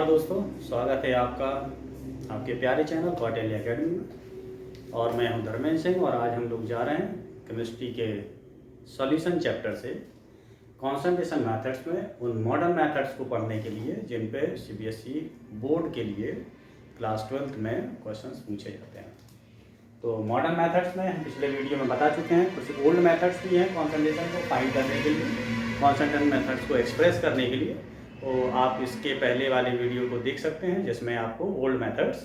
दोस्तों, स्वागत है आपका आपके प्यारे चैनल कौटिल्य एकेडमी में। और मैं हूं धर्मेंद्र सिंह और आज हम लोग जा रहे हैं केमिस्ट्री के सॉल्यूशन चैप्टर से कॉन्सेंट्रेशन मेथड्स में उन मॉडर्न मेथड्स को पढ़ने के लिए जिन पे सीबीएसई बोर्ड के लिए क्लास 12th में क्वेश्चंस पूछे जाते हैं। तो मॉडर्न मेथड्स में हम पिछले वीडियो में बता चुके हैं, कुछ ओल्ड मेथड्स भी हैं कॉन्सेंट्रेशन को फाइंड करने के लिए, कॉन्सेंट्रेशन मेथड्स को एक्सप्रेस करने के लिए। तो आप इसके पहले वाले वीडियो को देख सकते हैं जिसमें आपको ओल्ड मेथड्स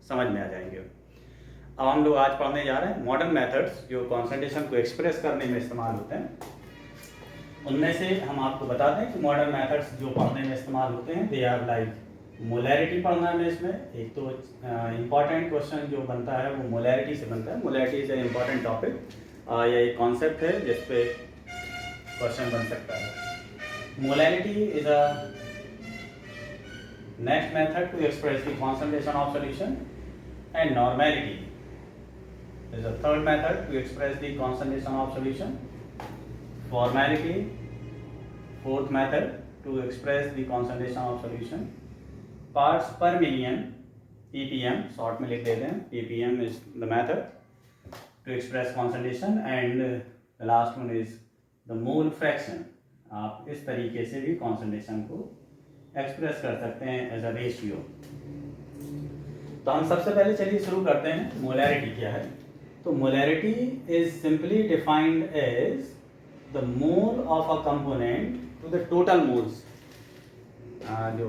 समझ में आ जाएंगे। अब हम लोग आज पढ़ने जा रहे हैं मॉडर्न मेथड्स जो कॉन्सेंट्रेशन को एक्सप्रेस करने में इस्तेमाल होते हैं। उनमें से हम आपको बता दें कि मॉडर्न मेथड्स जो पढ़ने में इस्तेमाल होते हैं दे आर लाइक मोलैरिटी पढ़ना है इसमें। एक तो इम्पॉर्टेंट क्वेश्चन जो बनता है वो मोलैरिटी से बनता है। Molarity is a important topic, यह एक कॉन्सेप्ट है जिस पे क्वेश्चन बन सकता है। Molarity is a next method to express the concentration of solution, and normality is the third method to express the concentration of solution. Formality, fourth method to express the concentration of solution. Parts per million, ppm, short में लिख देते हैं, ppm is the method to express concentration, and the last one is the mole fraction. आप इस तरीके से भी concentration को एक्सप्रेस कर सकते हैं एज अ रेशियो। तो हम सबसे पहले चलिए शुरू करते हैं मोलैरिटी क्या है। तो molarity is simply defined as the mole of a component to the total moles, जो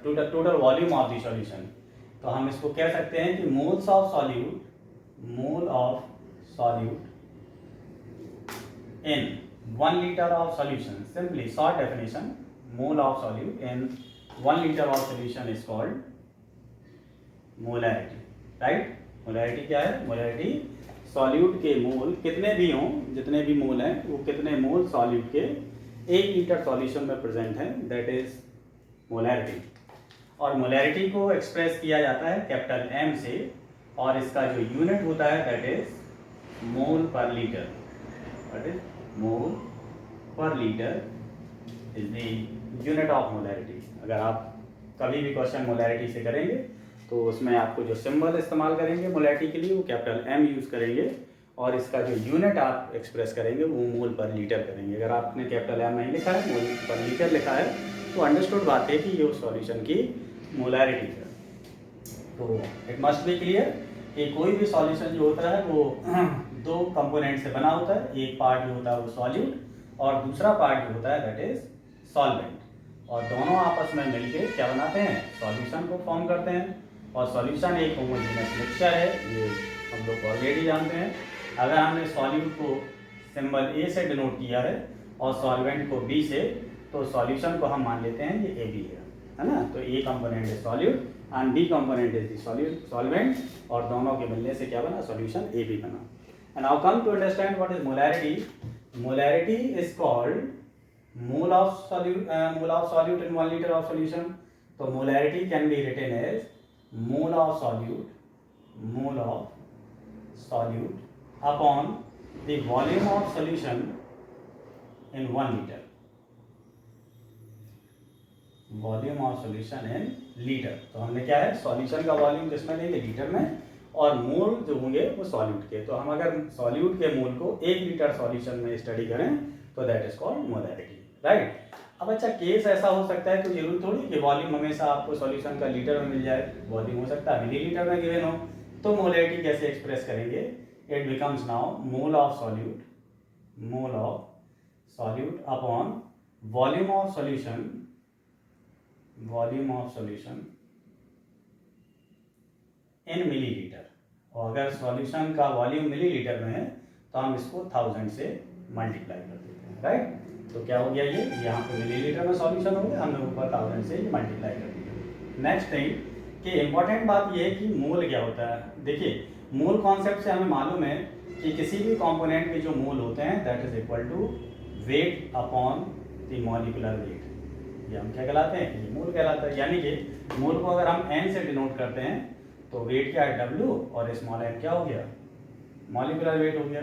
to the total volume of the solution. तो हम इसको कह सकते हैं कि moles of solute, mole of solute in 1 liter of solution, simply short definition, mole of solute in 1 liter of solution is called molarity, right? molarity क्या है? molarity solute के मोल कितने भी हों, जितने भी मोल हैं वो कितने मोल सॉल्यूट के 1 लीटर सॉल्यूशन में प्रेजेंट हैं, दैट इज मोलैरिटी। और मोलैरिटी को एक्सप्रेस किया जाता है कैपिटल M से, और इसका जो यूनिट होता है दैट इज मोल पर लीटर, दैट इज मोल पर litre is the unit of molarity. अगर आप कभी भी क्वेश्चन मोलैरिटी से करेंगे तो उसमें आपको जो सिंबल इस्तेमाल करेंगे मोलैरिटी के लिए वो कैपिटल M यूज़ करेंगे, और इसका जो यूनिट आप एक्सप्रेस करेंगे वो मोल पर लीटर करेंगे। अगर आपने कैपिटल M नहीं लिखा है, मोल पर लीटर लिखा है, तो अंडरस्टूड बात है कि ये सॉल्यूशन की मोलैरिटी है। तो इट मस्ट बी क्लियर कि कोई भी सॉल्यूशन जो होता है वो 2 कंपोनेंट से बना होता है। एक पार्ट जो होता है वो सॉल्यूट और दूसरा पार्ट जो होता है दैट इज सॉल्वेंट, और दोनों आपस में मिलके क्या बनाते हैं? सॉल्यूशन को फॉर्म करते हैं। और सॉल्यूशन एक होमोजेनियस मिक्सचर है, ये हम लोग ऑलरेडी जानते हैं। अगर हमने सॉल्यूट को सिंबल A से डिनोट किया है और सॉल्वेंट को B से, तो सॉल्यूशन को हम मान लेते हैं ये AB है ना। तो A component is solute and B component is solvent, और दोनों के मिलने से क्या बना? सॉल्यूशन AB बना। And now come to understand what is molarity. Molarity is called mole of solute in 1 liter of solution. So molarity can be written as mole of solute upon the volume of solution in 1 liter. Volume of solution in litre. तो हमने क्या है? Solution का volume किसमें लेंगे? Litre में, और मोल जो होंगे वो सॉल्यूट के। तो हम अगर सॉल्यूट के मोल को 1 लीटर सॉल्यूशन में स्टडी करें तो that is called molarity, right. अब अच्छा, केस ऐसा हो सकता है, कोई जरूरी थोड़ी कि वॉल्यूम हमेशा आपको सॉल्यूशन का लीटर में मिल जाए। वॉल्यूम हो सकता है मिलीलीटर में गिवन हो, तो मोलैरिटी कैसे एक्सप्रेस करेंगे? It becomes now mole of solute upon volume of solution in millilitre. और अगर सॉल्यूशन का वॉल्यूम मिलीलीटर में है तो हम इसको 1000 से मल्टीप्लाई कर देते हैं, राइट। तो क्या हो गया? ये यहाँ पे मिलीलीटर में सॉल्यूशन हो गया, हमने ऊपर 1000 से मल्टीप्लाई कर दिया। नेक्स्ट थिंग कि इंपॉर्टेंट बात ये है कि मोल क्या होता है। देखिए, मोल कॉन्सेप्ट से हमें मालूम है कि किसी भी कंपोनेंट के जो मोल होते हैं that is equal to weight upon the molecular weight. ये हम क्या कहलाते हैं? ये मोल कहलाता है। यानी कि मोल को अगर हम n से डिनोट करते हैं तो वेट क्या है? W, और स्मॉल m क्या हो गया? मॉलिक्यूलर वेट हो गया।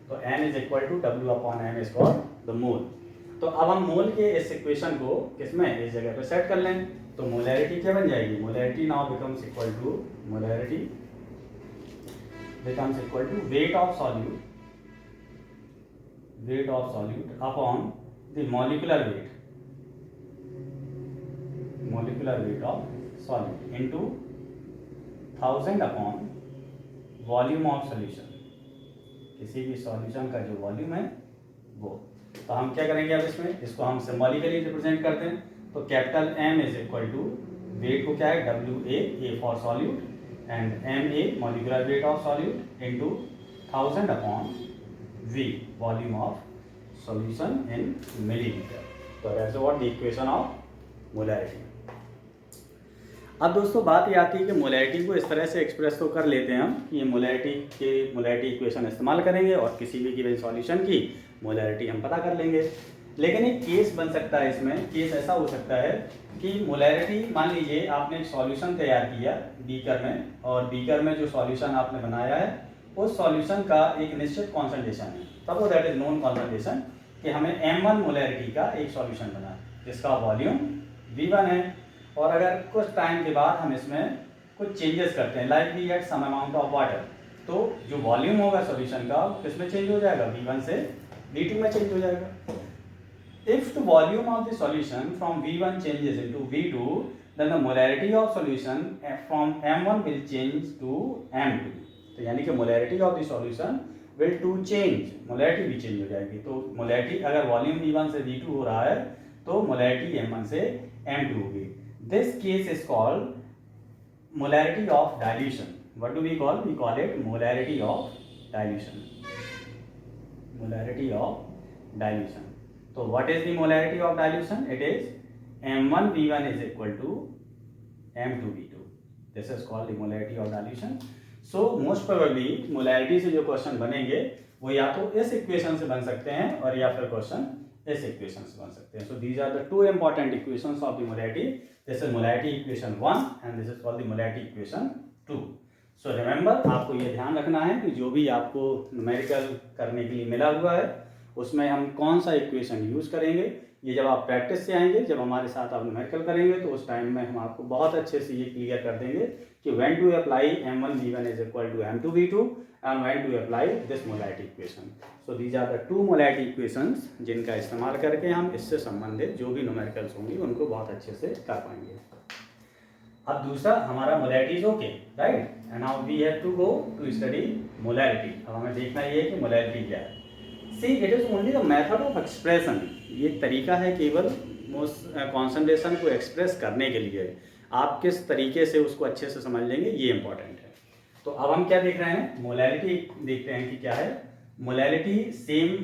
तो n is equal to W upon m is called the mole. तो अब हम मोल के इस इक्वेशन को किसमें? इस जगह पे सेट कर लें। तो मोलैरिटी क्या बन जाएगी, molarity now becomes equal to, molarity becomes equal to weight of solute, weight of solute upon the molecular weight, molecular weight of solute into 1000 upon volume of solution, किसी भी सॉल्यूशन का जो वॉल्यूम है वो। तो हम क्या करेंगे अब इसमें, इसको हम सिंबॉलिकली रिप्रेजेंट करते हैं। तो capital M is equal to, weight को क्या है WA, A for solute, and MA molecular weight of solute into 1000 upon V volume of solution in millilitre. तो that's what the equation of molarity. अब दोस्तों बात ये आती है कि मोलैरिटी को इस तरह से एक्सप्रेस तो कर लेते हैं हम कि ये मोलैरिटी इक्वेशन इस्तेमाल करेंगे और किसी भी गिवन सॉल्यूशन की मोलैरिटी हम पता कर लेंगे। लेकिन एक केस बन सकता है, इसमें केस ऐसा हो सकता है कि मोलैरिटी, मान लीजिए आपने एक सॉल्यूशन तैयार किया बीकर में, और बीकर में जो सॉल्यूशन आपने बनाया है उस सॉल्यूशन का एक निश्चित कॉन्सेंट्रेशन है, तब वो दैट इज नोन कॉन्सेंट्रेशन, कि हमें M1 मोलैरिटी का एक सॉल्यूशन बना जिसका वॉल्यूम V1 है, और अगर कुछ टाइम के बाद हम इसमें कुछ चेंजेस करते हैं, like we add some amount of water, तो जो वॉल्यूम होगा सॉल्यूशन का किसमें चेंज हो जाएगा, V1 से V2 में चेंज हो जाएगा। If the volume of the solution from V1 changes into V2, then the molarity of solution from M1 will change to M2। तो यानी कि molarity of the solution will to change, molarity भी change हो जाएगी। तो molarity अगर volume V1 से V2 हो रहा है तो molarity M1 से M2 होगी। This case is called molarity of dilution. What do we call? We call it molarity of dilution. Molarity of dilution. So what is the molarity of dilution? It is M1 V1 is equal to M2 V2. This is called the molarity of dilution. So most probably molarity से जो question बनेंगे वो या तो इस equation से बन सकते हैं और या फिर क्वेश्चन इस इक्वेशन से बन सकते हैं। So these are the two important equations of the molarity. This is molarity equation 1 and this is called the molarity equation 2. So remember, आपको ये ध्यान रखना है कि जो भी आपको न्यूमेरिकल करने के लिए मिला हुआ है उसमें हम कौन सा इक्वेशन यूज़ करेंगे, ये जब आप प्रैक्टिस से आएंगे, जब हमारे साथ आप न्यूमेरिकल करेंगे तो उस टाइम में हम आपको बहुत अच्छे से ये क्लियर कर देंगे कि when to apply M1 V1 is equal to M2 V2 and when to apply this molarity equation. So these are the two molarity equations जिनका इस्तेमाल करके हम इससे संबंधित जो भी न्यूमेरिकल्स होंगी उनको बहुत अच्छे से कर पाएंगे। अब दूसरा हमारा molarity is okay, right, and now we have to go to study molarity. अब हमें देखना ये है कि मोलैरिटी क्या है। See, it is only the method of expression. ये एक तरीका है केवल कॉन्सेंट्रेशन को एक्सप्रेस करने के लिए। आप किस तरीके से उसको अच्छे से समझ लेंगे ये इंपॉर्टेंट है। तो अब हम क्या देख रहे हैं, मोलैरिटी देखते हैं कि क्या है। मोलैरिटी सेम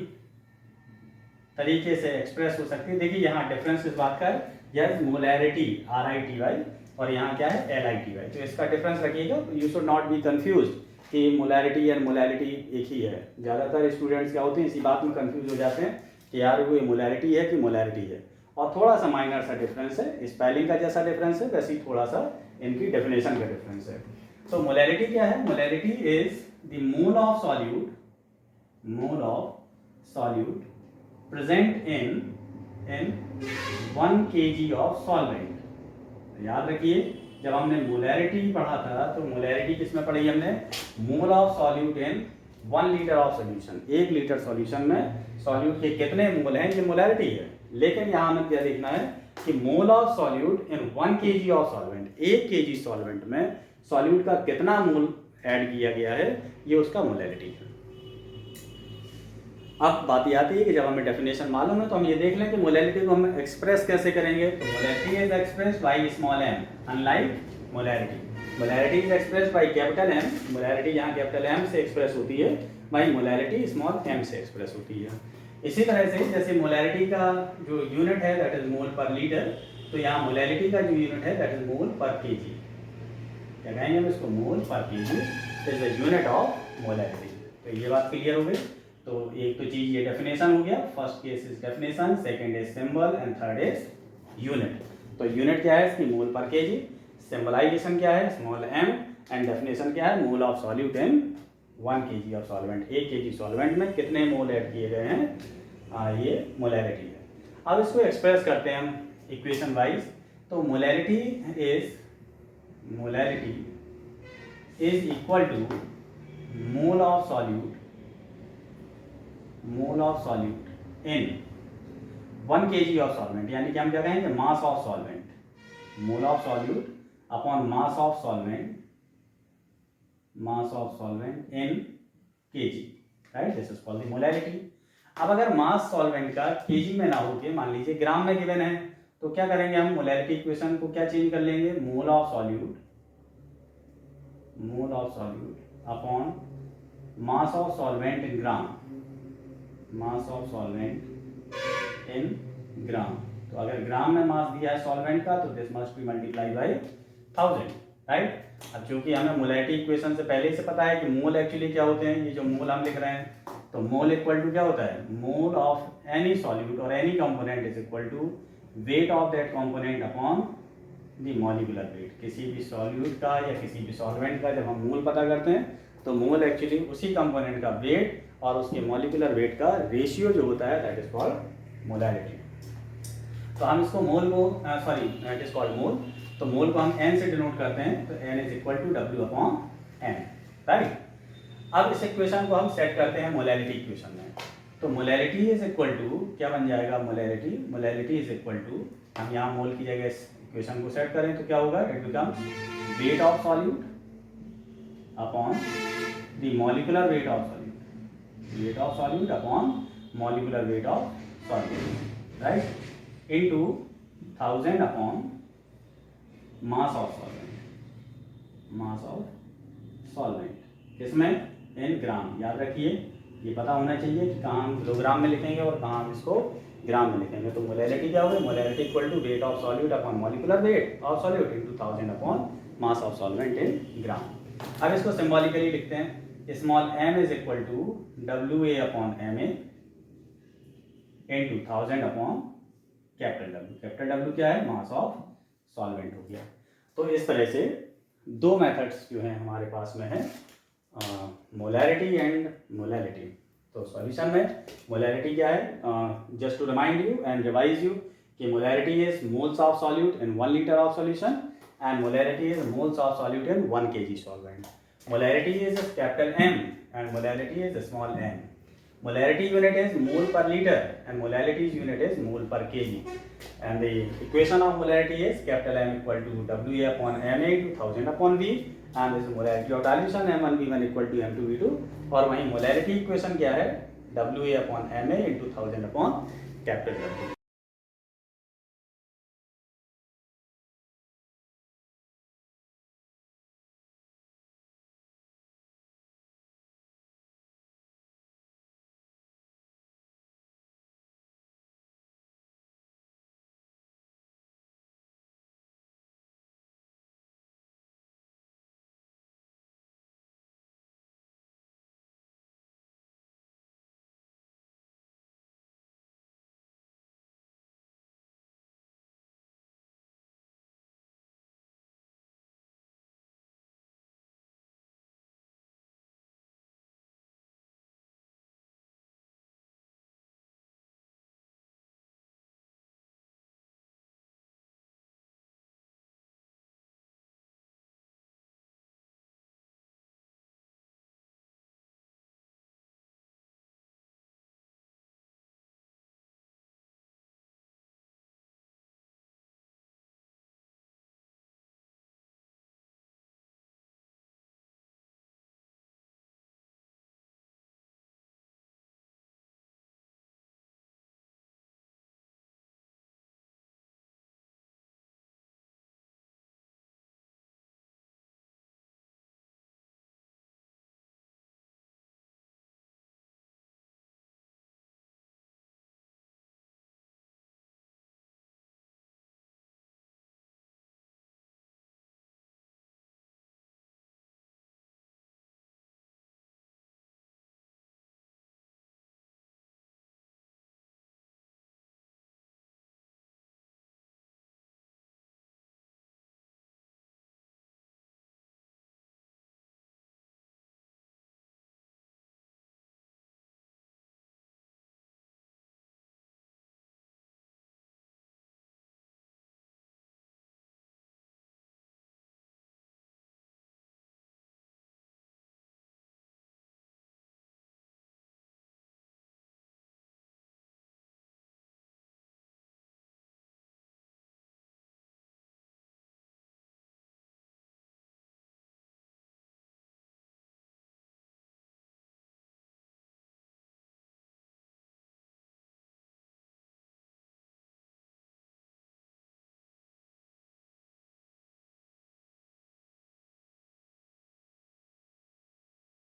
तरीके से एक्सप्रेस हो सकती है। देखिए यहाँ डिफरेंस इस बात का है, यह मोलैरिटी RITY और यहाँ क्या है LITY। तो इसका डिफरेंस रखिएगा, you should not be confuse कि मोलैरिटी और मोलैरिटी एक ही है। ज़्यादातर स्टूडेंट्स क्या होते हैं इसी बात में कंफ्यूज हो जाते हैं कि यार वो मोलैरिटी है कि मोलैरिटी है, और थोड़ा सा माइनर सा डिफरेंस है, स्पेलिंग का जैसा डिफरेंस है वैसे ही थोड़ा सा इनकी डेफिनेशन का डिफरेंस है। तो मोलैरिटी क्या है, molarity is the mole of solute, mole of solute present in 1 kg of solvent. याद रखिए जब हमने मोलैरिटी पढ़ा था तो मोलैरिटी किसमें पढ़ी हमने, मोल of solute in 1 litre of solution. 1 litre solution में सॉल्यूट के कितने मोल हैं ये मोलैरिटी है। लेकिन यहाँ हमें क्या देखना है कि मोल of solute in 1 kg of solvent, 1 kg solvent में सॉल्यूट का कितना मोल ऐड किया गया है ये उसका मोलैरिटी है। अब बात ये आती है कि जब हमें डेफिनेशन मालूम है तो हम ये देख लें कि मोलैरिटी को हम एक्सप्रेस कैसे करेंगे। तो molarity is expressed by small m, unlike molarity. Molarity is expressed by capital M, molarity यहाँ कैपिटल M से एक्सप्रेस होती है, बाय मोलैरिटी स्मॉल m से एक्सप्रेस होती है। इसी तरह से जैसे मोलैरिटी का जो यूनिट है दैट इज मोल पर लीटर, तो यहाँ मोलैरिटी का जो यूनिट है दैट इज मोल पर केजी। क्या कहेंगे हम इसको, मोल पर KG is the unit of molarity. तो ये बात क्लियर हो गई। तो एक तो चीज ये डेफिनेशन हो गया, first case is definition, second is symbol and third is unit. तो यूनिट क्या है इसकी, मोल पर केजी, सिंबलाइजेशन क्या है स्मॉल m, एंड डेफिनेशन क्या है mole of solute in 1 kg of solvent. 1 kg solvent में कितने मोल ऐड किए गए हैं, ये मोलैरिटी है। अब इसको एक्सप्रेस करते हैं हम इक्वेशन वाइज। तो molarity is equal to mole of solute in 1 kg of solvent, यानी कि हम क्या कहेंगे mass of solvent, mole of solute upon mass of solvent in kg, right, this is called the molarity. अब अगर मास solvent का kg में ना होके मान लीजिए ग्राम में गिवन है, तो क्या करेंगे हम मोलैरिटी इक्वेशन को क्या चेंज कर लेंगे, mole of solute upon mass of solvent in gram, तो अगर ग्राम में मास दिया है सॉल्वेंट का तो this must be multiply by 1000, right. अब चूंकि हमें मोलैरिटी इक्वेशन से पहले ही से पता है कि मोल एक्चुअली क्या होते हैं, ये जो मोल हम लिख रहे हैं, तो मोल इक्वल टू क्या होता है, मोल ऑफ एनी सॉल्यूट और any component is equal to weight of that component upon the molecular weight. किसी भी सॉल्यूट का या किसी भी सॉल्वेंट का जब हम मोल पता करते हैं तो मोल एक्चुअली उसी कंपोनेंट का वेट और उसके मॉलिक्यूलर वेट का रेशियो जो होता है, दैट इज कॉल्ड मोलैरिटी। तो हम इसको मोल को दैट इज कॉल्ड मोल, तो मोल को हम n से डिनोट करते हैं, तो n is equal to W upon n, right. अब इस इक्वेशन को हम सेट करते हैं मोलैरिटी इक्वेशन में, तो मोलैरिटी इज इक्वल टू क्या बन जाएगा, मोलैरिटी इज इक्वल टू, हम यहाँ मोल की जगह इस इक्वेशन को सेट करें तो क्या होगा, it becomes wait of solute upon the molecular weight of solute upon molecular weight of solute, right, into 1000 upon mass of solvent, इसमें इन ग्राम, याद रखिए ये पता होना चाहिए कि कहाँ हम किलोग्राम में लिखेंगे और कहाँ हम इसको ग्राम में लिखेंगे। तो मोलैरिटी क्या होगी, molarity equal to weight of solute upon molecular weight of solute into 1000 upon mass of solvent in gram. अब इसको सिंबॉलिकली लिखते हैं, small m is equal to WA upon MA into 1000 upon capital W। Capital W क्या है, मास of solvent हो गया। तो इस तरह से दो मेथड्स जो हैं हमारे पास में है, मोलैरिटी एंड मोलैलिटी। तो सॉल्यूशन में मोलैरिटी क्या है, just to remind you and revise you कि molarity is moles of solute in 1 liter of solution and molarity is moles of solute in 1 kg solvent. Molarity is capital M and molality is small m. Molarity unit is mole per liter and molality unit is mole per kg. And the equation of molarity is capital M equal to WA upon MA into 1000 upon V, and this is molarity of dilution M1V1 equal to M2V2, और वहीं molarity equation क्या है, WA upon MA into 1000 upon capital W.